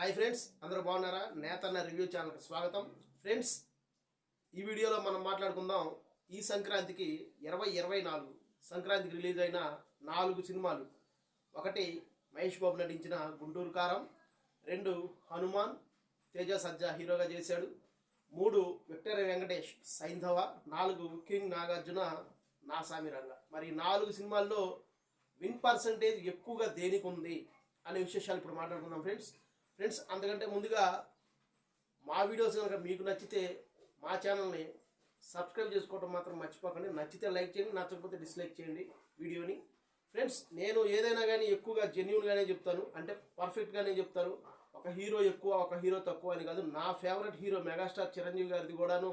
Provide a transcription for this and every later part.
Hi friends, అందరూ బాగున్నారా? నేతన్న review ఛానల్కి స్వాగతం. ఫ్రెండ్స్, ఈ వీడియోలో మనం మాట్లాడుకుందాం ఈ సంక్రాంతికి 2024 సంక్రాంతికి రిలీజ్ అయిన 4 సినిమాలు. 1 మహేష్ బాబు నటించిన గుంటూరు కారం, 2 హనుమాన్ తేజ సజ్జా హీరోగా చేశాడు, 3 విక్టరీ వెంకటేష్ సైంధవ, 4 కింగ్ నాగార్జున నాసామి రంగ. మరి 4 సినిమాల్లో విన్ పర్సంటేజ్ ఎక్కువగా దేనికి ఉంది అనే విశేషాలు ఇప్పుడు మాట్లాడుకుందాం ఫ్రెండ్స్. అంతకంటే ముందుగా మా వీడియోస్ కనుక మీకు నచ్చితే మా ఛానల్ని సబ్స్క్రైబ్ చేసుకోవడం మాత్రం మర్చిపోకండి. నచ్చితే లైక్ చేయండి, నచ్చకపోతే డిస్లైక్ చేయండి వీడియోని. ఫ్రెండ్స్, నేను ఏదైనా కానీ ఎక్కువగా జెన్యూన్గానే చెప్తాను, అంటే పర్ఫెక్ట్గానే చెప్తాను. ఒక హీరో ఎక్కువ, ఒక హీరో తక్కువ అని కాదు. నా ఫేవరెట్ హీరో మెగాస్టార్ చిరంజీవి గారిది కూడాను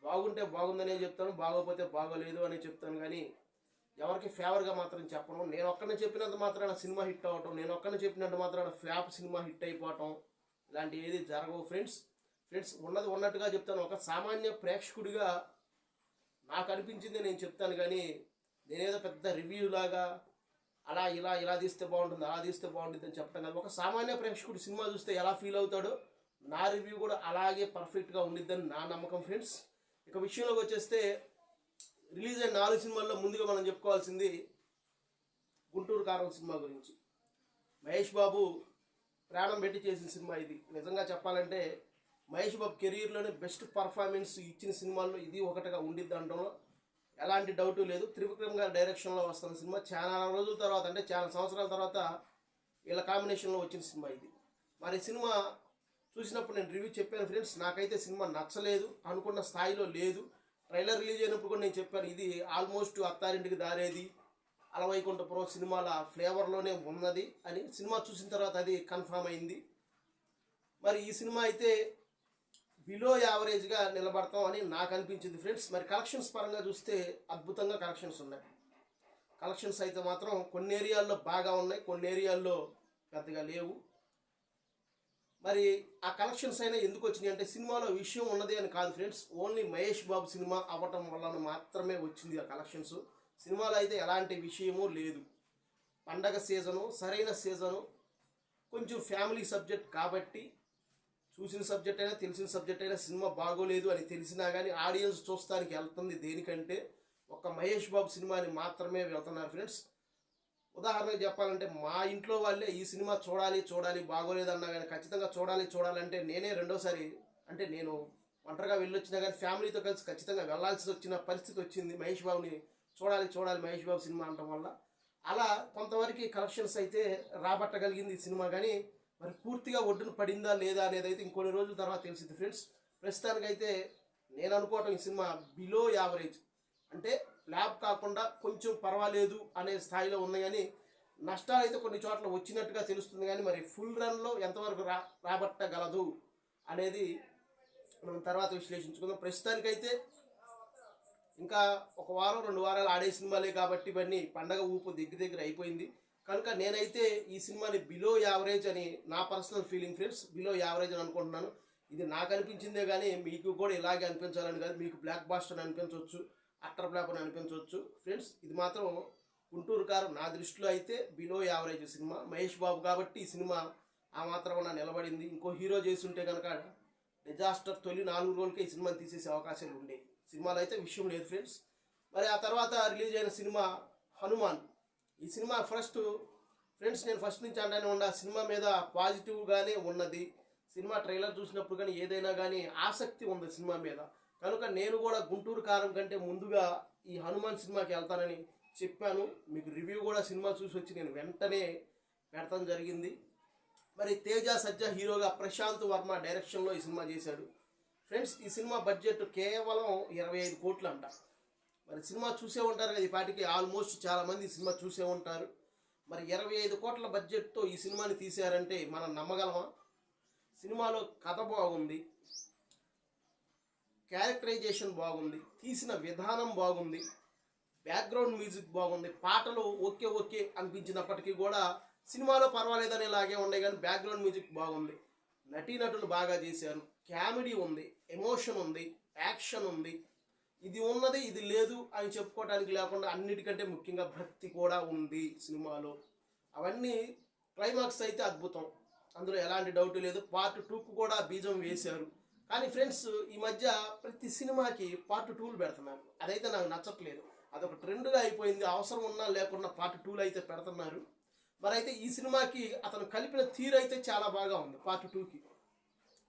బాగుంటే బాగుందనే చెప్తాను, బాగోకపోతే బాగోలేదు అని చెప్తాను. కానీ ఎవరికి ఫేవర్గా మాత్రం చెప్పను. నేను ఒక్కరిని చెప్పినంత మాత్రాన సినిమా హిట్ అవ్వటం, నేను ఒక్కరిని చెప్పినంత మాత్రాన ఫ్లాప్ సినిమా హిట్ అయిపోవటం ఇలాంటి ఏది జరగవు ఫ్రెండ్స్. ఉన్నది ఉన్నట్టుగా చెప్తాను. ఒక సామాన్య ప్రేక్షకుడిగా నాకు అనిపించింది నేను చెప్తాను, కానీ నేనేదో పెద్ద రివ్యూ లాగా అలా ఇలా తీస్తే బాగుంటుంది, అలా తీస్తే బాగుంటుంది అని చెప్పడం కాదు. ఒక సామాన్య ప్రేక్షకుడు సినిమా చూస్తే ఎలా ఫీల్ అవుతాడో నా రివ్యూ కూడా అలాగే పర్ఫెక్ట్గా ఉండిద్దని నా నమ్మకం ఫ్రెండ్స్. ఇక విషయంలోకి వచ్చేస్తే, రిలీజ్ అయిన 4 సినిమాల్లో ముందుగా మనం చెప్పుకోవాల్సింది గుంటూరు కారం సినిమా గురించి. మహేష్ బాబు ప్రాణం పెట్టి చేసిన సినిమా ఇది. నిజంగా చెప్పాలంటే మహేష్ బాబు కెరీర్లోనే బెస్ట్ పర్ఫార్మెన్స్ ఇచ్చిన సినిమాల్లో ఇది ఒకటిగా ఉండిద్ది అనడంలో ఎలాంటి డౌటు లేదు. త్రివిక్రమ్ గారి డైరెక్షన్లో వస్తున్న సినిమా, చాలా రోజుల తర్వాత, అంటే చాలా సంవత్సరాల తర్వాత వీళ్ళ కాంబినేషన్లో వచ్చిన సినిమా ఇది. మరి సినిమా చూసినప్పుడు నేను రివ్యూ చెప్పాను ఫ్రెండ్స్. నాకైతే సినిమా నచ్చలేదు, అనుకున్న స్థాయిలో లేదు. ట్రైలర్ రిలీజ్ అయినప్పుడు కూడా నేను చెప్పాను, ఇది ఆల్మోస్ట్ అత్తారింటికి దారేది, అలవైకుంఠపురం సినిమాల ఫ్లేవర్లోనే ఉన్నది అని. సినిమా చూసిన తర్వాత అది కన్ఫర్మ్ అయింది. మరి ఈ సినిమా అయితే బిలో యావరేజ్గా నిలబడతాం అని నాకు అనిపించింది ఫ్రెండ్స్. మరి కలెక్షన్స్ పరంగా చూస్తే అద్భుతంగా కలెక్షన్స్ ఉన్నాయి. కలెక్షన్స్ అయితే మాత్రం కొన్ని ఏరియాల్లో బాగా ఉన్నాయి, కొన్ని ఏరియాల్లో పెద్దగా లేవు. మరి ఆ కలెక్షన్స్ అయినా ఎందుకు వచ్చినాయి అంటే సినిమాలో విషయం ఉన్నది అని కాదు friends. Only Mahesh Babu cinema అవ్వటం వలన మాత్రమే వచ్చింది ఆ కలెక్షన్స్. సినిమాలో అయితే ఎలాంటి విషయమూ లేదు. పండగ సీజను, సరైన సీజను, కొంచెం ఫ్యామిలీ సబ్జెక్ట్ కాబట్టి, చూసిన సబ్జెక్ట్ అయినా తెలిసిన సబ్జెక్ట్ అయినా సినిమా బాగోలేదు అని తెలిసినా కానీ ఆడియన్స్ చూస్తానికి వెళ్తుంది దేనికంటే ఒక మహేష్ బాబు సినిమాని మాత్రమే వెళ్తున్నారు ఫ్రెండ్స్. ఉదాహరణకు చెప్పాలంటే మా ఇంట్లో వాళ్ళే ఈ సినిమా చూడాలి బాగోలేదన్నా కానీ ఖచ్చితంగా చూడాలంటే నేనే రెండోసారి, అంటే నేను ఒంటరిగా వెళ్ళొచ్చినా కానీ ఫ్యామిలీతో కలిసి ఖచ్చితంగా వెళ్ళాల్సి వచ్చిన పరిస్థితి వచ్చింది మహేష్ బాబుని చూడాలి మహేష్ బాబు సినిమా అనడం వల్ల. అలా కొంతవరకు కలెక్షన్స్ అయితే రాబట్టగలిగింది ఈ సినిమా. కానీ మరి పూర్తిగా ఒడ్డున పడిందా లేదా అనేది అయితే ఇంకొన్ని రోజుల తర్వాత తెలిసింది ఫ్రెండ్స్. ప్రస్తుతానికైతే నేను అనుకోవటం ఈ సినిమా బిలో యావరేజ్, అంటే ల్యాబ్ కాకుండా కొంచెం పర్వాలేదు అనే స్థాయిలో ఉన్నాయి. కానీ నష్టాలు అయితే కొన్ని చోట్ల వచ్చినట్టుగా తెలుస్తుంది. కానీ మరి ఫుల్ రన్లో ఎంతవరకు రాబట్టగలదు అనేది మనం తర్వాత విశ్లేషించుకుందాం. ప్రస్తుతానికైతే ఇంకా 1 వారం 2 వారాలు ఆడే సినిమాలే కాబట్టి ఇవన్నీ పండగ ఊపు దగ్గర అయిపోయింది. కనుక నేనైతే ఈ సినిమాని బిలో యావరేజ్ అని నా personal feeling friends. Below average అని అనుకుంటున్నాను. ఇది నాకు అనిపించిందే కానీ మీకు కూడా ఇలాగే అనిపించాలని కాదు. మీకు బ్లాక్ బాస్టర్ అని అనిపించవచ్చు, అట్టర్ ఫ్లాప్ అని అనిపించవచ్చు ఫ్రెండ్స్. ఇది మాత్రం గుంటూరు కారం నా దృష్టిలో అయితే below average cinema. Mahesh Babu కాబట్టి ఈ సినిమా ఆ మాత్రం నిలబడింది. ఇంకో హీరో చేసి ఉంటే కనుక డిజాస్టర్, తొలి 4 రోజులకే ఈ సినిమాని తీసేసే అవకాశాలు ఉండేవి. సినిమాలో అయితే విషయం లేదు ఫ్రెండ్స్. మరి ఆ తర్వాత రిలీజ్ అయిన సినిమా హనుమాన్. ఈ సినిమా ఫ్రెండ్స్ నేను ఫస్ట్ నుంచి అంటానే ఉన్న సినిమా మీద పాజిటివ్గానే ఉన్నది. సినిమా ట్రైలర్ చూసినప్పుడు కానీ ఏదైనా కానీ ఆసక్తి ఉంది సినిమా మీద. కనుక నేను కూడా గుంటూరు కారం కంటే ముందుగా ఈ హనుమాన్ సినిమాకి వెళ్తానని చెప్పాను. మీకు రివ్యూ కూడా సినిమా చూసి వచ్చి నేను వెంటనే పెడతాం జరిగింది. మరి తేజ సజ్జా హీరోగా ప్రశాంత్ వర్మ డైరెక్షన్లో ఈ సినిమా చేశాడు ఫ్రెండ్స్. ఈ సినిమా బడ్జెట్ కేవలం 25 కోట్లు అంట. మరి సినిమా చూసే ఉంటారు కదా, ఈ పాటికి ఆల్మోస్ట్ చాలామంది ఈ సినిమా చూసే ఉంటారు. మరి 25 కోట్ల బడ్జెట్తో ఈ సినిమాని తీశారంటే మనం నమ్మగలమా? సినిమాలో కథ బాగుంది, క్యారెక్టరైజేషన్ బాగుంది, తీసిన విధానం బాగుంది, బ్యాక్గ్రౌండ్ మ్యూజిక్ బాగుంది, పాటలు ఓకే అనిపించినప్పటికీ కూడా సినిమాలో పర్వాలేదనేలాగే ఉన్నాయి. కానీ బ్యాక్గ్రౌండ్ మ్యూజిక్ బాగుంది, నటీనటులు బాగా చేశారు, కామెడీ ఉంది, ఎమోషన్ ఉంది, యాక్షన్ ఉంది. ఇది ఉన్నది ఇది లేదు అని చెప్పుకోవడానికి లేకుండా అన్నిటికంటే ముఖ్యంగా భక్తి కూడా ఉంది సినిమాలో. అవన్నీ క్లైమాక్స్ అయితే అద్భుతం. అందులో ఎలాంటి డౌట్ లేదు. పార్ట్ 2కు కూడా బీజం వేశారు. కానీ ఫ్రెండ్స్ ఈ మధ్య ప్రతి సినిమాకి పార్ట్ 2లు పెడుతున్నారు. అదైతే నాకు నచ్చట్లేదు. అదొక ట్రెండ్గా అయిపోయింది. అవసరం ఉన్నా లేకున్నా పార్ట్ 2లు అయితే పెడుతున్నారు. మరి అయితే ఈ సినిమాకి అతను కలిపిన తీరు అయితే చాలా బాగా ఉంది. పార్ట్ 2కి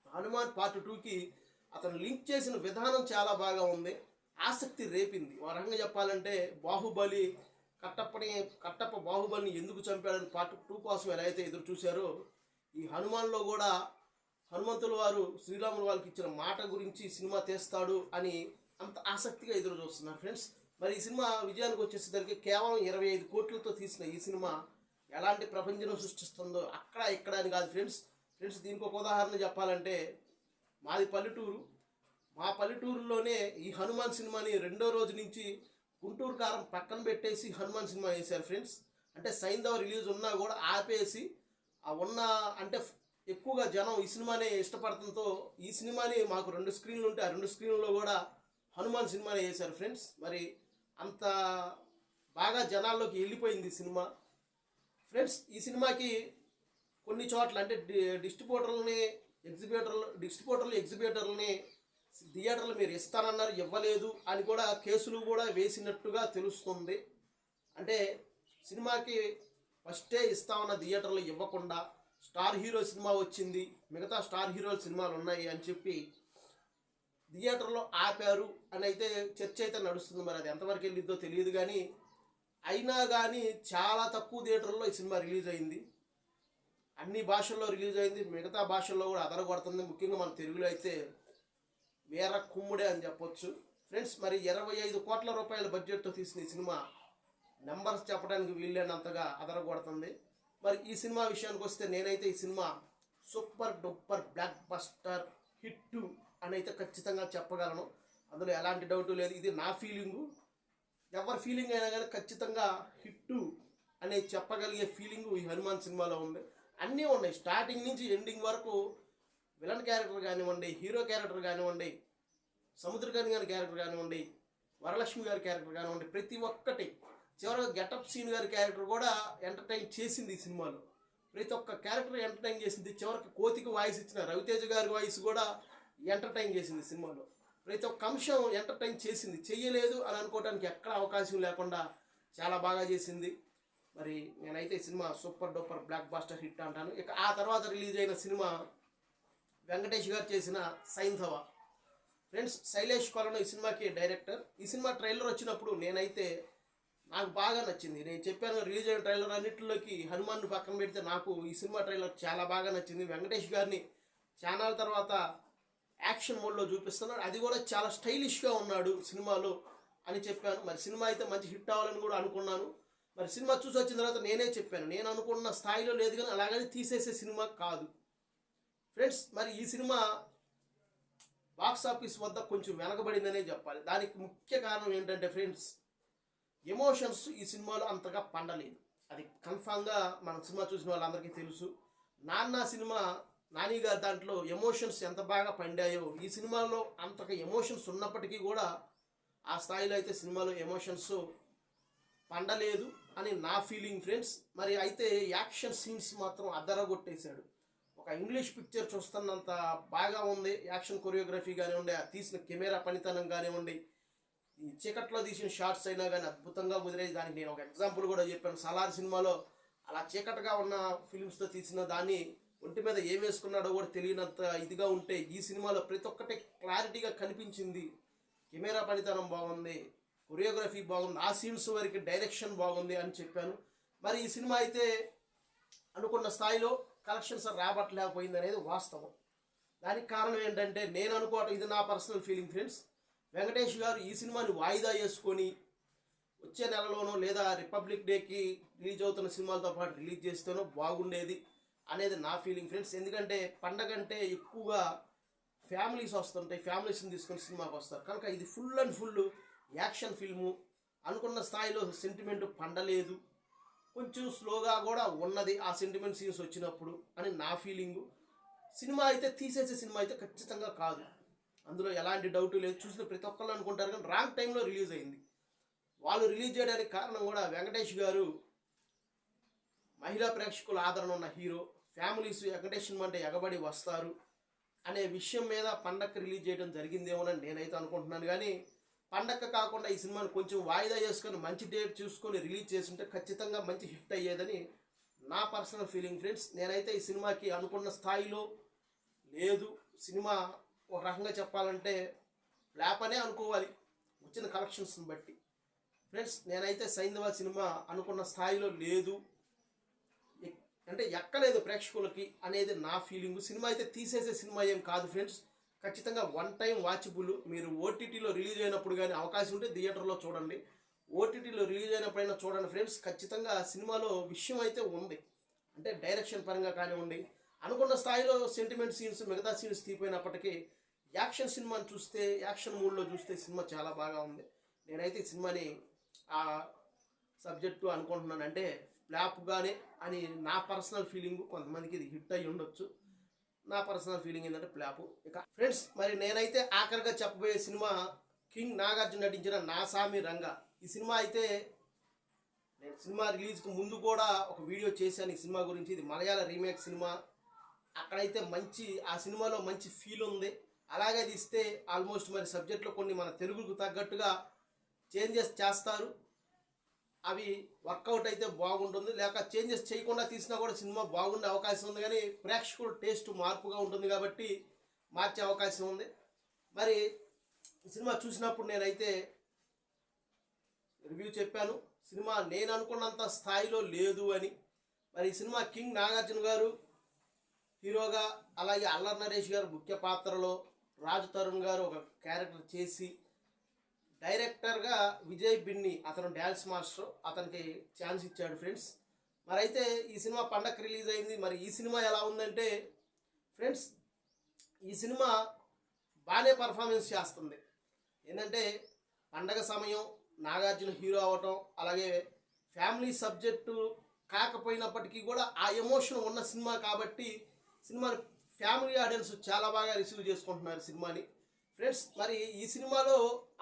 హనుమాన్ పార్ట్ 2కి అతను లింక్ చేసిన విధానం చాలా బాగా ఉంది. ఆసక్తి రేపింది. ఒక రకంగా చెప్పాలంటే బాహుబలి కట్టప్ప బాహుబలిని ఎందుకు చంపాడని పార్ట్ 2 కోసం ఎలా అయితే ఎదురు చూశారో, ఈ హనుమాన్లో కూడా హనుమంతుల వారు శ్రీరాములు వాళ్ళకి ఇచ్చిన మాట గురించి సినిమా తీస్తాడు అని అంత ఆసక్తిగా ఎదురు చూస్తున్నారు ఫ్రెండ్స్. మరి ఈ సినిమా విజయానికి వచ్చేసరికి కేవలం 25 కోట్లతో తీసిన ఈ సినిమా ఎలాంటి ప్రపంచం సృష్టిస్తుందో అక్కడ ఇక్కడ అని కాదు ఫ్రెండ్స్. దీనికి ఒక ఉదాహరణ చెప్పాలంటే, మాది పల్లెటూరు. మా పల్లెటూరులోనే ఈ హనుమాన్ సినిమాని రెండో రోజు నుంచి గుంటూరు కారం పక్కన పెట్టేసి హనుమాన్ సినిమా వేశారు ఫ్రెండ్స్. అంటే సైంధవ రిలీజ్ ఉన్నా కూడా ఆపేసి అంటే ఎక్కువగా జనం ఈ సినిమానే ఇష్టపడటంతో ఈ సినిమాని మాకు 2 స్క్రీన్లు ఉంటే ఆ 2 స్క్రీన్లలో కూడా హనుమాన్ సినిమానే వేశారు ఫ్రెండ్స్. మరి అంత బాగా జనాల్లోకి వెళ్ళిపోయింది ఈ సినిమా ఫ్రెండ్స్. ఈ సినిమాకి కొన్ని చోట్ల అంటే డిస్ట్రిబ్యూటర్లని ఎగ్జిబిటర్లని థియేటర్లు మీరు ఇస్తానన్నారు, ఇవ్వలేదు అని కూడా కేసులు కూడా వేసినట్టుగా తెలుస్తుంది. అంటే సినిమాకి ఫస్టే ఇస్తామన్న థియేటర్లు ఇవ్వకుండా స్టార్ హీరో సినిమా వచ్చింది, మిగతా స్టార్ హీరోల సినిమాలు ఉన్నాయి అని చెప్పి థియేటర్లో ఆపారు అని అయితే చర్చ అయితే నడుస్తుంది. మరి అది ఎంతవరకు వెళ్ళిద్దో తెలియదు. కానీ అయినా కానీ చాలా తక్కువ థియేటర్లో ఈ సినిమా రిలీజ్ అయింది. అన్ని భాషల్లో రిలీజ్ అయింది. మిగతా భాషల్లో కూడా అదరగొడుతుంది. ముఖ్యంగా మన తెలుగులో అయితే వేర కుమ్ముడే అని చెప్పొచ్చు ఫ్రెండ్స్. మరి 25 కోట్ల రూపాయల బడ్జెట్తో తీసిన ఈ సినిమా నెంబర్స్ చెప్పడానికి వీల్లేనంతగా అదరగొడుతుంది. మరి ఈ సినిమా విషయానికి వస్తే నేనైతే ఈ cinema super duper block buster hit అని అయితే ఖచ్చితంగా చెప్పగలను. అందులో ఎలాంటి డౌటు లేదు. ఇది నా ఫీలింగు. ఎవరి ఫీలింగ్ అయినా కానీ ఖచ్చితంగా హిట్ అనేది చెప్పగలిగే ఫీలింగు ఈ హనుమాన్ సినిమాలో ఉంది. అన్నీ ఉన్నాయి. స్టార్టింగ్ నుంచి ఎండింగ్ వరకు విలన్ క్యారెక్టర్ కానివ్వండి, హీరో క్యారెక్టర్ కానివ్వండి, సముద్రకాని గారి క్యారెక్టర్ కానివ్వండి, వరలక్ష్మి గారి క్యారెక్టర్ కానివ్వండి, ప్రతి ఒక్కటి చివరిగా గెటప్ సీన్ గారి క్యారెక్టర్ కూడా ఎంటర్టైన్ చేసింది ఈ సినిమాలో. ప్రతి ఒక్క క్యారెక్టర్ ఎంటర్టైన్ చేసింది. చివరికి కోతికి వాయిస్ ఇచ్చిన రవితేజ గారి వాయిస్ కూడా ఎంటర్టైన్ చేసింది సినిమాలో. ప్రతి ఒక్క అంశం ఎంటర్టైన్ చేసింది. చెయ్యలేదు అని అనుకోవడానికి ఎక్కడ అవకాశం లేకుండా చాలా బాగా చేసింది. మరి నేనైతే ఈ cinema super duper blockbuster hit అంటాను. ఇక ఆ తర్వాత రిలీజ్ అయిన సినిమా వెంకటేష్ గారు చేసిన సైంధవ ఫ్రెండ్స్. శైలేష్ కొలను ఈ సినిమాకి డైరెక్టర్. ఈ సినిమా ట్రైలర్ వచ్చినప్పుడు నాకు బాగా నచ్చింది. నేను చెప్పాను రిలీజ్ అయిన ట్రైలర్ అన్నింటిలోకి హనుమాన్ పక్కన పెడితే నాకు ఈ సినిమా ట్రైలర్ చాలా బాగా నచ్చింది. వెంకటేష్ గారిని ఛానల్ తర్వాత యాక్షన్ మోడ్లో చూపిస్తున్నాడు. అది కూడా చాలా స్టైలిష్గా ఉన్నాడు సినిమాలో అని చెప్పాను. మరి సినిమా అయితే మంచి హిట్ అవ్వాలని కూడా అనుకున్నాను. మరి సినిమా చూసి వచ్చిన తర్వాత నేనే చెప్పాను, నేను అనుకున్న స్థాయిలో లేదు కానీ అలాగని తీసేసే సినిమా కాదు ఫ్రెండ్స్. మరి ఈ సినిమా బాక్స్ ఆఫీస్ వద్ద కొంచెం వెనకబడిందనే చెప్పాలి. దానికి ముఖ్య కారణం ఏంటంటే ఫ్రెండ్స్, ఎమోషన్స్ ఈ సినిమాలో అంతగా పండలేదు. అది కన్ఫామ్గా మన సినిమా చూసిన వాళ్ళందరికీ తెలుసు. నాని గారు దాంట్లో ఎమోషన్స్ ఎంత బాగా పండాయో ఈ సినిమాలో అంతగా ఎమోషన్స్ ఉన్నప్పటికీ కూడా ఆ స్థాయిలో అయితే సినిమాలో ఎమోషన్స్ పండలేదు అని నా ఫీలింగ్ ఫ్రెండ్స్. మరి అయితే యాక్షన్ సీన్స్ మాత్రం అదరగొట్టేశాడు. ఒక ఇంగ్లీష్ పిక్చర్ చూస్తున్నంత బాగా ఉంది. యాక్షన్ కొరియోగ్రఫీ కానివ్వండి, తీసిన కెమెరా పనితనం కానివ్వండి, ఈ చీకట్లో తీసిన షార్ట్స్ అయినా కానీ అద్భుతంగా కుదిరేది. దానికి నేను ఒక ఎగ్జాంపుల్ కూడా చెప్పాను. సలార్ సినిమాలో అలా చీకటగా ఉన్న ఫిలిమ్స్తో తీసిన దాన్ని ఒంటి మీద ఏం వేసుకున్నాడో కూడా తెలియనంత ఇదిగా ఉంటే ఈ సినిమాలో ప్రతి ఒక్కటి క్లారిటీగా కనిపించింది. కెమెరా పనితనం బాగుంది, కొరియోగ్రఫీ బాగుంది, ఆ సీన్స్ వరకు డైరెక్షన్ బాగుంది అని చెప్పాను. మరి ఈ సినిమా అయితే అనుకున్న స్థాయిలో కలెక్షన్స్ రాబట్టలేకపోయింది అనేది వాస్తవం. దానికి కారణం ఏంటంటే నేను అనుకోవటం, ఇది నా పర్సనల్ ఫీలింగ్ ఫ్రెండ్స్, వెంకటేష్ గారు ఈ సినిమాని వాయిదా వేసుకొని వచ్చే నెలలోనో లేదా రిపబ్లిక్ డేకి రిలీజ్ అవుతున్న సినిమాలతో పాటు రిలీజ్ చేస్తేనో బాగుండేది అనేది నా ఫీలింగ్ ఫ్రెండ్స్. ఎందుకంటే పండగ అంటే ఎక్కువగా ఫ్యామిలీస్ వస్తుంటాయి, ఫ్యామిలీస్ని తీసుకొని సినిమాకి వస్తారు కనుక ఇది full and full action film. అనుకున్న స్థాయిలో సెంటిమెంట్ పండలేదు, కొంచెం స్లోగా కూడా ఉన్నది ఆ సెంటిమెంట్ సీన్స్ వచ్చినప్పుడు అని నా ఫీలింగు. సినిమా అయితే తీసేసే సినిమా అయితే ఖచ్చితంగా కాదు, అందులో ఎలాంటి డౌట్ లేదు. చూసిన ప్రతి ఒక్కళ్ళు అనుకుంటారు కానీ రాంగ్ టైంలో రిలీజ్ అయింది. వాళ్ళు రిలీజ్ చేయడానికి కారణం కూడా వెంకటేష్ గారు మహిళా ప్రేక్షకుల ఆదరణ ఉన్న హీరో, ఫ్యామిలీస్ వెంకటేష్ సినిమా అంటే ఎగబడి వస్తారు అనే విషయం మీద పండక్కి రిలీజ్ చేయడం జరిగిందేమోనని నేనైతే అనుకుంటున్నాను. కానీ పండగ కాకుండా ఈ సినిమాని కొంచెం వాయిదా చేసుకొని మంచి డేట్ చూసుకొని రిలీజ్ చేస్తుంటే ఖచ్చితంగా మంచి హిట్ అయ్యేదని నా పర్సనల్ ఫీలింగ్ ఫ్రెండ్స్. నేనైతే ఈ సినిమాకి అనుకున్న స్థాయిలో లేదు. సినిమా ఒక రకంగా చెప్పాలంటే ఫ్లాప్ అనే అనుకోవాలి వచ్చిన కలెక్షన్స్ని బట్టి. ఫ్రెండ్స్ నేనైతే సైంధవ సినిమా అనుకున్న స్థాయిలో లేదు, అంటే ఎక్కలేదు ప్రేక్షకులకి అనేది నా ఫీలింగ్. సినిమా అయితే తీసేసే సినిమా ఏం కాదు ఫ్రెండ్స్, ఖచ్చితంగా వన్ టైం వాచబుల్. మీరు ఓటీటీలో రిలీజ్ అయినప్పుడు కానీ అవకాశం ఉంటే థియేటర్లో చూడండి, ఓటీటీలో రిలీజ్ అయినప్పుడైనా చూడండి ఫ్రెండ్స్. ఖచ్చితంగా సినిమాలో విషయం అయితే ఉంది, అంటే డైరెక్షన్ పరంగా కానివ్వండి, అనుకున్న స్థాయిలో సెంటిమెంట్ సీన్స్ మిగతా సీన్స్ తీపోయినప్పటికీ యాక్షన్ సినిమాని చూస్తే, యాక్షన్ మూడ్లో చూస్తే సినిమా చాలా బాగా ఉంది. నేనైతే ఈ సినిమాని ఆ సబ్జెక్టు అనుకుంటున్నాను, అంటే ఫ్లాప్గానే అని నా పర్సనల్ ఫీలింగ్. కొంతమందికి ఇది హిట్ అయ్యి ఉండొచ్చు, నా పర్సనల్ ఫీలింగ్ ఏంటంటే ఫ్లాప్. ఇక ఫ్రెండ్స్ మరి నేనైతే ఆఖరిగా చెప్పబోయే సినిమా కింగ్ నాగార్జున నటించిన నా సామి రంగా. ఈ సినిమా అయితే నేను సినిమా రిలీజ్కి ముందు కూడా ఒక వీడియో చేశాను ఈ సినిమా గురించి. ఇది మలయాళ రీమేక్ సినిమా. అక్కడైతే మంచి, ఆ సినిమాలో మంచి ఫీల్ ఉంది. అలాగే తీస్తే ఆల్మోస్ట్ మరి సబ్జెక్ట్లో కొన్ని మన తెలుగుకు తగ్గట్టుగా చేంజెస్ చేస్తారు, అవి వర్కౌట్ అయితే బాగుంటుంది. లేక చేంజెస్ చేయకుండా తీసినా కూడా సినిమా బాగుండే అవకాశం ఉంది. కానీ ప్రేక్షకుల టేస్ట్ మార్పుగా ఉంటుంది కాబట్టి మార్చే అవకాశం ఉంది. మరి ఈ సినిమా చూసినప్పుడు నేనైతే రివ్యూ చెప్పాను, సినిమా నేను అనుకున్నంత స్థాయిలో లేదు అని. మరి ఈ సినిమా కింగ్ నాగార్జున గారు హీరోగా, అలాగే అల్లరి నరేష్ గారు ముఖ్య పాత్రలో, రాజు తరుణ్ గారు ఒక క్యారెక్టర్ చేసి, డైరెక్టర్గా విజయ్ బిన్ని అతను డ్యాన్స్ మాస్టర్, అతనికి ఛాన్స్ ఇచ్చాడు ఫ్రెండ్స్. మరి అయితే ఈ సినిమా పండగ రిలీజ్ అయింది. మరి ఈ సినిమా ఎలా ఉందంటే ఫ్రెండ్స్, ఈ సినిమా బాగానే పర్ఫార్మెన్స్ చేస్తుంది. ఏంటంటే పండగ సమయం, నాగార్జున హీరో అవ్వటం, అలాగే ఫ్యామిలీ సబ్జెక్టు కాకపోయినప్పటికీ కూడా ఆ ఎమోషన్ ఉన్న సినిమా కాబట్టి సినిమాని ఫ్యామిలీ ఆడియన్స్ చాలా బాగా రిసీవ్ చేసుకుంటున్నారు సినిమాని ఫ్రెండ్స్. మరి ఈ సినిమాలో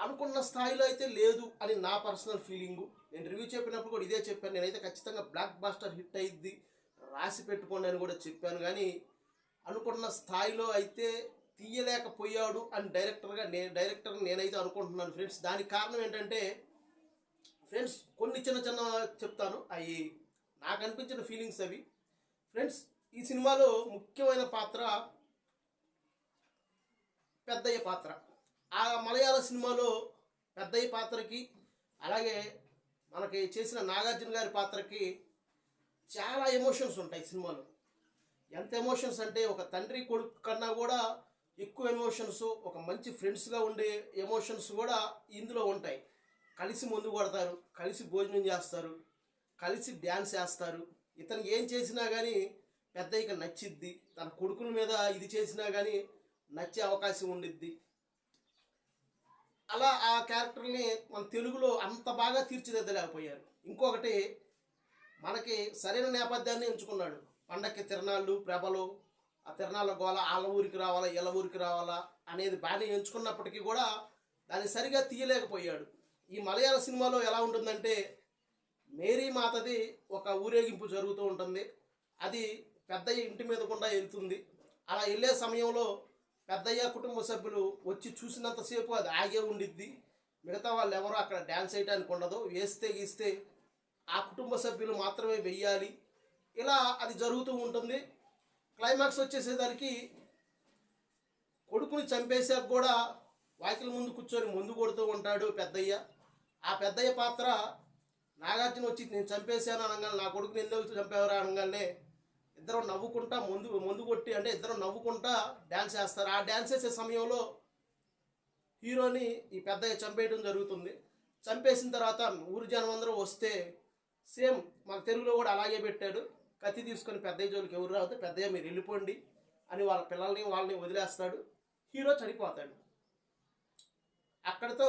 అనుకున్న స్థాయిలో అయితే లేదు అని నా పర్సనల్ ఫీలింగు. నేను రివ్యూ చెప్పినప్పుడు కూడా ఇదే చెప్పాను, నేనైతే ఖచ్చితంగా బ్లాక్ బాస్టర్ హిట్ అయ్యిద్ది రాసి పెట్టుకోండి అని కూడా చెప్పాను. కానీ అనుకున్న స్థాయిలో అయితే తీయలేకపోయాడు అని డైరెక్టర్ నేనైతే అనుకుంటున్నాను ఫ్రెండ్స్. దానికి కారణం ఏంటంటే ఫ్రెండ్స్ కొన్ని చిన్న చిన్న చెప్తాను, అవి నాకు అనిపించిన ఫీలింగ్స్ అవి ఫ్రెండ్స్. ఈ సినిమాలో ముఖ్యమైన పాత్ర పెద్దయ్య పాత్ర. ఆ మలయాళ సినిమాలో పెద్దయ్య పాత్రకి, అలాగే మనకి చేసిన నాగార్జున గారి పాత్రకి చాలా ఎమోషన్స్ ఉంటాయి సినిమాలో. ఎంత ఎమోషన్స్ అంటే ఒక తండ్రి కొడుకు కన్నా కూడా ఎక్కువ ఎమోషన్స్, ఒక మంచి ఫ్రెండ్స్గా ఉండే ఎమోషన్స్ కూడా ఇందులో ఉంటాయి. కలిసి ముందు కొడతారు, కలిసి భోజనం చేస్తారు, కలిసి డ్యాన్స్ చేస్తారు. ఇతను ఏం చేసినా కానీ పెద్దయ్యకి నచ్చిద్ది, తన కొడుకుల మీద ఇది చేసినా కానీ నచ్చే అవకాశం ఉండిద్ది. అలా ఆ క్యారెక్టర్ని మన తెలుగులో అంత బాగా తీర్చిదిద్దలేకపోయారు. ఇంకొకటి, మనకి సరైన నేపథ్యాన్ని ఎంచుకున్నాడు. పండక్కి తిరణాళ్ళు, ప్రభలు, ఆ తిరణాల గోల, వాళ్ళ ఊరికి రావాలా వీళ్ళ ఊరికి రావాలా అనేది బాగానే ఎంచుకున్నప్పటికీ కూడా దాన్ని సరిగా తీయలేకపోయాడు. ఈ మలయాళ సినిమాలో ఎలా ఉంటుందంటే మేరీ మాతది ఒక ఊరేగింపు జరుగుతూ ఉంటుంది, అది పెద్దయ్య ఇంటి మీద గుండా వెళ్తుంది. అలా వెళ్ళే సమయంలో పెద్దయ్య కుటుంబ సభ్యులు వచ్చి చూసినంతసేపు అది ఆగే ఉండిద్ది. మిగతా వాళ్ళు ఎవరు అక్కడ డ్యాన్స్ వేయడానికి ఉండదు, వేస్తే గీస్తే ఆ కుటుంబ సభ్యులు మాత్రమే వెయ్యాలి. ఇలా అది జరుగుతూ ఉంటుంది. క్లైమాక్స్ వచ్చేసేసరికి కొడుకుని చంపేశాక కూడా వాకిలి ముందు కూర్చొని ముందు కొడుతూ ఉంటాడు పెద్దయ్య. ఆ పెద్దయ్య పాత్ర నాగార్జున వచ్చి నేను చంపేశాను అనగానే, నా కొడుకుని ఎందుకు చంపేవరా అనగానే ఇద్దరు నవ్వుకుంటా ముందు కొట్టి, అంటే ఇద్దరు నవ్వుకుంటా డ్యాన్స్ వేస్తారు. ఆ డ్యాన్స్ వేసే సమయంలో హీరోని ఈ పెద్దయ్య చంపేయడం జరుగుతుంది. చంపేసిన తర్వాత ఊరి జనం అందరూ వస్తే సేమ్ మన తెలుగులో కూడా అలాగే పెట్టాడు. కత్తి తీసుకొని పెద్దయ్య జోలికి ఎవరు రావద్దు, పెద్దయ్య మీరు వెళ్ళిపోండి అని వాళ్ళ పిల్లల్ని వాళ్ళని వదిలేస్తాడు. హీరో చనిపోతాడు. అక్కడితో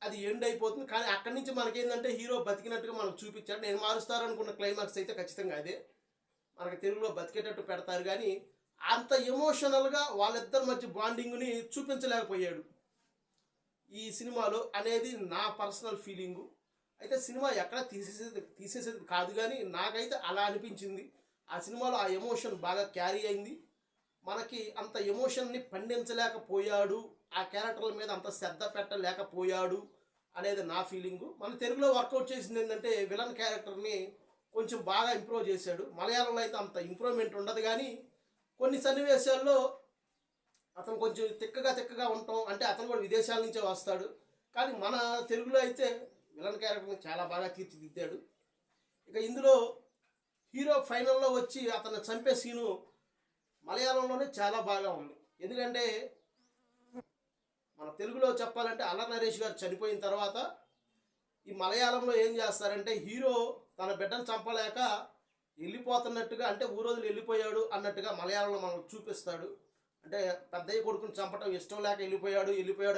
అది ఎండ్ అయిపోతుంది. కానీ అక్కడి నుంచి మనకేంటంటే హీరో బతికినట్టుగా మనకు చూపించాడు. నేను మారుస్తారనుకున్న క్లైమాక్స్ అయితే ఖచ్చితంగా అదే, మనకి తెలుగులో బతికేటట్టు పెడతారు. కానీ అంత ఎమోషనల్గా వాళ్ళిద్దరి మధ్య బాండింగ్ని చూపించలేకపోయాడు ఈ సినిమాలో అనేది నా పర్సనల్ ఫీలింగు. అయితే సినిమా ఎక్కడ తీసేసేది కాదు, కానీ నాకైతే అలా అనిపించింది. ఆ సినిమాలో ఆ ఎమోషన్ బాగా క్యారీ అయింది. మనకి అంత ఎమోషన్ని పండించలేకపోయాడు, ఆ క్యారెక్టర్ల మీద అంత శ్రద్ధ పెట్టలేకపోయాడు అనేది నా ఫీలింగు. మన తెలుగులో వర్కౌట్ చేసింది ఏంటంటే విలన్ క్యారెక్టర్ని కొంచెం బాగా ఇంప్రూవ్ చేశాడు. మలయాళంలో అయితే అంత ఇంప్రూవ్మెంట్ ఉండదు, కానీ కొన్ని సన్నివేశాల్లో అతను కొంచెం తిక్కగా ఉండటం, అంటే అతను కూడా విదేశాల నుంచే వస్తాడు, కానీ మన తెలుగులో అయితే విలన్ క్యారెక్టర్ని చాలా బాగా తీర్చిదిద్దాడు. ఇక ఇందులో హీరో ఫైనల్లో వచ్చి అతను చంపే సీను మలయాళంలోనే చాలా బాగా ఉంది. ఎందుకంటే మన తెలుగులో చెప్పాలంటే అల్లరి నరేష్ గారు చనిపోయిన తర్వాత ఈ మలయాళంలో ఏం చేస్తారంటే హీరో తన బిడ్డను చంపలేక వెళ్ళిపోతున్నట్టుగా, అంటే ఊరోజులు వెళ్ళిపోయాడు అన్నట్టుగా మలయాళంలో మనం చూపిస్తాడు. అంటే పెద్దయ్య కొడుకుని చంపటం ఇష్టం లేక వెళ్ళిపోయాడు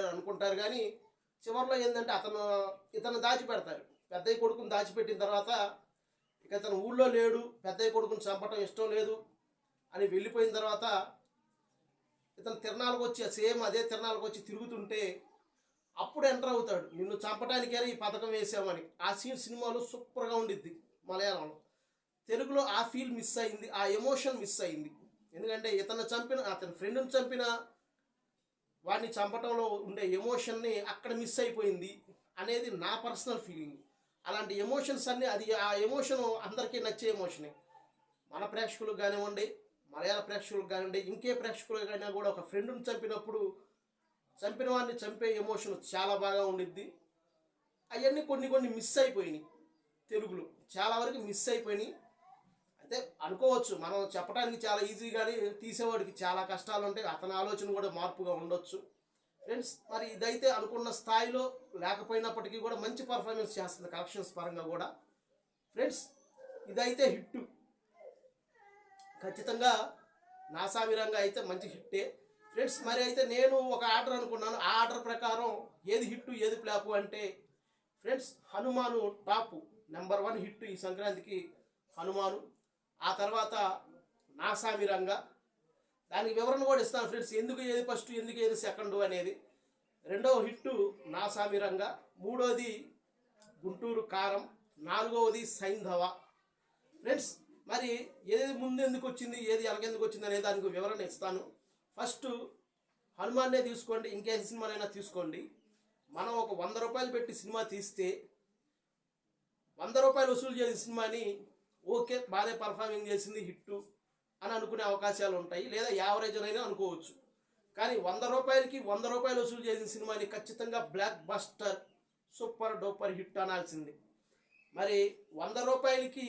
అని అనుకుంటారు, కానీ చివరిలో ఏంటంటే ఇతను దాచిపెడతారు. పెద్దయ్య కొడుకుని దాచిపెట్టిన తర్వాత ఇక ఇతను ఊళ్ళో లేడు, పెద్దయ్య కొడుకుని చంపటం ఇష్టం లేదు అని వెళ్ళిపోయిన తర్వాత ఇతను తిరణాలకు వచ్చి సేమ్ అదే తిరణాలకు వచ్చి తిరుగుతుంటే అప్పుడు ఎంటర్ అవుతాడు, నిన్ను చంపడానికే ఈ పథకం వేసామని. ఆ సీన్ సినిమాలో సూపర్గా ఉండిద్ది మలయాళంలో. తెలుగులో ఆ ఫీల్ మిస్ అయింది, ఆ ఎమోషన్ మిస్ అయింది. ఎందుకంటే అతని ఫ్రెండ్ని చంపిన వాడిని చంపటంలో ఉండే ఎమోషన్ని అక్కడ మిస్ అయిపోయింది అనేది నా పర్సనల్ ఫీలింగ్. అలాంటి ఎమోషన్స్ అన్నీ ఆ ఎమోషన్ అందరికీ నచ్చే ఎమోషనే. మన ప్రేక్షకులకు కానివ్వండి, మలయాళ ప్రేక్షకులకు కానివ్వండి, ఇంకే ప్రేక్షకులకైనా కూడా ఒక ఫ్రెండ్ని చంపినప్పుడు చంపిన వాడిని చంపే ఎమోషన్ చాలా బాగా ఉండిద్ది. అవన్నీ కొన్ని మిస్ అయిపోయినాయి, తెలుగులో చాలా వరకు మిస్ అయిపోయినాయి. అయితే అనుకోవచ్చు మనం చెప్పడానికి చాలా ఈజీ, కానీ తీసేవాడికి చాలా కష్టాలు ఉంటాయి, అతని ఆలోచన కూడా మార్పుగా ఉండొచ్చు. ఫ్రెండ్స్, మరి ఇదైతే అనుకున్న స్థాయిలో లేకపోయినప్పటికీ కూడా మంచి పర్ఫార్మెన్స్ చేస్తుంది కలెక్షన్స్ పరంగా కూడా. ఫ్రెండ్స్, ఇదైతే హిట్ ఖచ్చితంగా. నాసామిరంగా అయితే మంచి హిట్టే ఫ్రెండ్స్. మరి అయితే నేను ఒక ఆర్డర్ అనుకున్నాను, ఆ ఆర్డర్ ప్రకారం ఏది హిట్ ఏది ఫ్లాపు అంటే friends Hanuman top number 1 hit ఈ సంక్రాంతికి హనుమాను. ఆ తర్వాత నాసామిరంగా, దానికి వివరణ కూడా ఇస్తాను ఫ్రెండ్స్, ఎందుకు ఏది ఫస్ట్ ఎందుకు ఏది సెకండ్ అనేది. రెండవ హిట్టు నాసామిరంగా, మూడోది గుంటూరు కారం, నాలుగవది సైంధవ. ఫ్రెండ్స్, మరి ఏది ముందు ఎందుకు వచ్చింది ఏది ఎలాగెందుకు వచ్చింది అనే దానికి వివరణ ఇస్తాను. ఫస్ట్ హనుమాన్నే తీసుకోండి, ఇంకే సినిమానైనా తీసుకోండి. మనం ఒక 100 రూపాయలు పెట్టి సినిమా తీస్తే 100 రూపాయలు వసూలు చేసిన సినిమాని ఓకే బాగానే పర్ఫార్మింగ్ చేసింది హిట్టు అని అనుకునే అవకాశాలు ఉంటాయి, లేదా యావరేజ్ అయినా అనుకోవచ్చు. కానీ 100 రూపాయలకి 100 రూపాయలు వసూలు చేసిన సినిమాని ఖచ్చితంగా blockbuster super duper hit అనాల్సింది. మరి 100 రూపాయలకి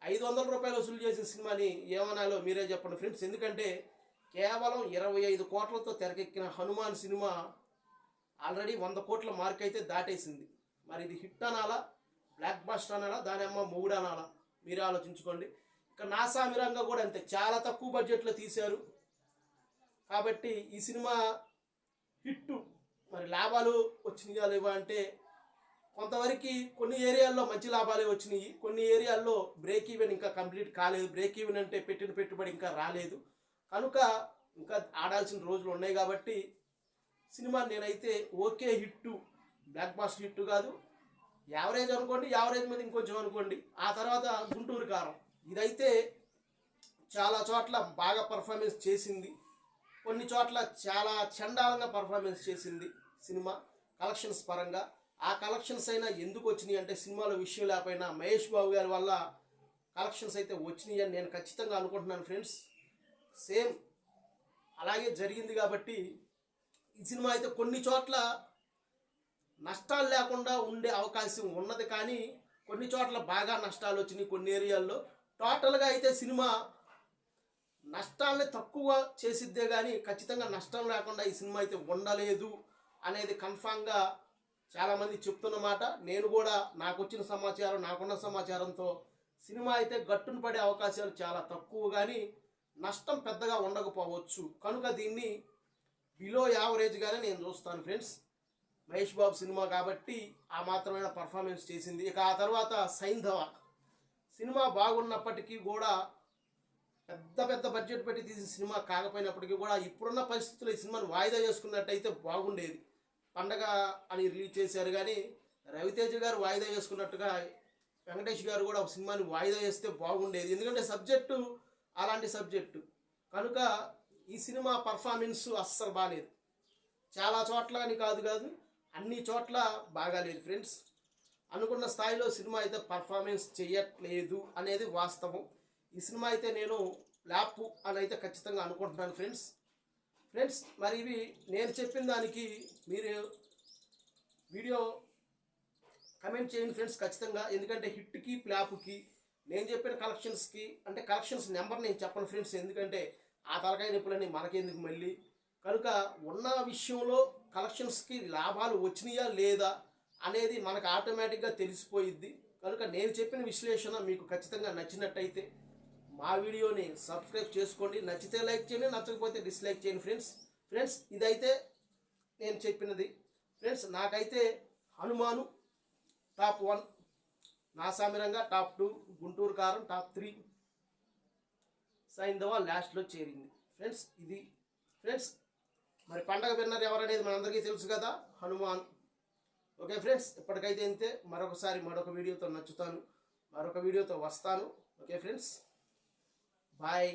500 రూపాయలు వసూలు చేసిన సినిమాని ఏమనాలో మీరే చెప్పండి ఫ్రెండ్స్. ఎందుకంటే కేవలం 25 కోట్లతో తెరకెక్కిన హనుమాన్ సినిమా ఆల్రెడీ 100 కోట్ల మార్క్ అయితే దాటేసింది. మరి ఇది హిట్ అనాలా, బ్లాక్ బస్టర్ అనాలా, దాని అమ్మ మొగుడు అనాలా, మీరే ఆలోచించుకోండి. ఇక నాసామిరంగా కూడా అంతే, చాలా తక్కువ బడ్జెట్లో తీశారు కాబట్టి ఈ సినిమా హిట్టు. మరి లాభాలు వచ్చినాయా లేవా అంటే కొంతవరకు కొన్ని ఏరియాల్లో మంచి లాభాలే వచ్చినాయి, కొన్ని ఏరియాల్లో బ్రేక్ ఈవెన్ ఇంకా కంప్లీట్ కాలేదు. బ్రేక్ ఈవెన్ అంటే పెట్టిన పెట్టుబడి ఇంకా రాలేదు, కనుక ఇంకా ఆడాల్సిన రోజులు ఉన్నాయి. కాబట్టి సినిమా నేనైతే okay hit, blockbuster hit కాదు, యావరేజ్ అనుకోండి, యావరేజ్ మీద ఇంకొంచెం అనుకోండి. ఆ తర్వాత గుంటూరు కారం, ఇదైతే చాలా చోట్ల బాగా పర్ఫార్మెన్స్ చేసింది, కొన్ని చోట్ల చాలా చండాలంగా పర్ఫార్మెన్స్ చేసింది సినిమా కలెక్షన్స్ పరంగా. ఆ కలెక్షన్స్ అయినా ఎందుకు వచ్చినాయి అంటే సినిమాలో విషయం లేకపోయినా మహేష్ బాబు గారి వల్ల కలెక్షన్స్ అయితే వచ్చినాయి అని నేను ఖచ్చితంగా అనుకుంటున్నాను ఫ్రెండ్స్. సేమ్ అలాగే జరిగింది కాబట్టి ఈ సినిమా అయితే కొన్ని చోట్ల నష్టాలు లేకుండా ఉండే అవకాశం ఉన్నది, కానీ కొన్ని చోట్ల బాగా నష్టాలు వచ్చినాయి కొన్ని ఏరియాల్లో. టోటల్గా అయితే సినిమా నష్టాలని తక్కువ చేసిద్దే కానీ ఖచ్చితంగా నష్టం లేకుండా ఈ సినిమా అయితే ఉండలేదు అనేది కన్ఫామ్గా చాలామంది చెప్తున్న మాట. నేను కూడా నాకు వచ్చిన సమాచారం, నాకున్న సమాచారంతో సినిమా అయితే గట్టును పడే అవకాశాలు చాలా తక్కువ, కానీ నష్టం పెద్దగా ఉండకపోవచ్చు. కనుక దీన్ని బిలో యావరేజ్గానే నేను చూస్తాను ఫ్రెండ్స్. మహేష్ బాబు సినిమా కాబట్టి ఆ మాత్రమైన పర్ఫార్మెన్స్ చేసింది. ఇక ఆ తర్వాత సైంధవ సినిమా బాగున్నప్పటికీ కూడా పెద్ద బడ్జెట్ పెట్టి తీసిన సినిమా కాకపోయినప్పటికీ కూడా ఇప్పుడున్న పరిస్థితుల్లో ఈ సినిమాని వాయిదా చేసుకున్నట్టయితే బాగుండేది. పండగ అని రిలీజ్ చేశారు, కానీ రవితేజ గారు వాయిదా చేసుకున్నట్టుగా వెంకటేష్ గారు కూడా ఒక సినిమాని వాయిదా చేస్తే బాగుండేది. ఎందుకంటే సబ్జెక్టు అలాంటి సబ్జెక్టు. కనుక ఈ సినిమా పర్ఫార్మెన్స్ అస్సలు బాగాలేదు. చాలా చోట్ల అని కాదు అన్ని చోట్ల బాగాలేదు ఫ్రెండ్స్. అనుకున్న స్థాయిలో సినిమా అయితే పర్ఫార్మెన్స్ చేయట్లేదు అనేది వాస్తవం. ఈ సినిమా అయితే నేను ఫ్లాప్ అని అయితే ఖచ్చితంగా అనుకుంటున్నాను ఫ్రెండ్స్. మరి ఇవి నేను చెప్పిన దానికి మీరు వీడియో కమెంట్ చేయండి ఫ్రెండ్స్ ఖచ్చితంగా. ఎందుకంటే హిట్కి ఫ్లాప్కి నేను చెప్పిన కలెక్షన్స్కి అంటే కలెక్షన్స్ నెంబర్ నేను చెప్పను ఫ్రెండ్స్, ఎందుకంటే ఆ తలకాయ నొప్పులని మనకెందుకు మళ్ళీ. కనుక ఉన్న విషయంలో కలెక్షన్స్కి లాభాలు వచ్చినాయా లేదా అనేది మనకు ఆటోమేటిక్గా తెలిసిపోయిద్ది. కనుక నేను చెప్పిన విశ్లేషణ మీకు ఖచ్చితంగా నచ్చినట్టయితే మా వీడియోని సబ్స్క్రైబ్ చేసుకోండి. నచ్చితే లైక్ చేయండి, నచ్చకపోతే డిస్లైక్ చేయండి ఫ్రెండ్స్. ఇదైతే నేను చెప్పినది ఫ్రెండ్స్. నాకైతే హనుమాను టాప్ 1, నాసామిరంగా టాప్ 2, గుంటూరు కారం టాప్ 3, సైంధవ లాస్ట్లో చేరింది ఫ్రెండ్స్. ఇది ఫ్రెండ్స్. మరి పండగ విన్నర్ ఎవరనేది మనందరికీ తెలుసు కదా, హనుమాన్. ఓకే ఫ్రెండ్స్, ఇప్పటికైతే ఇంతే. మరొక వీడియోతో వస్తాను. Okay friends, bye.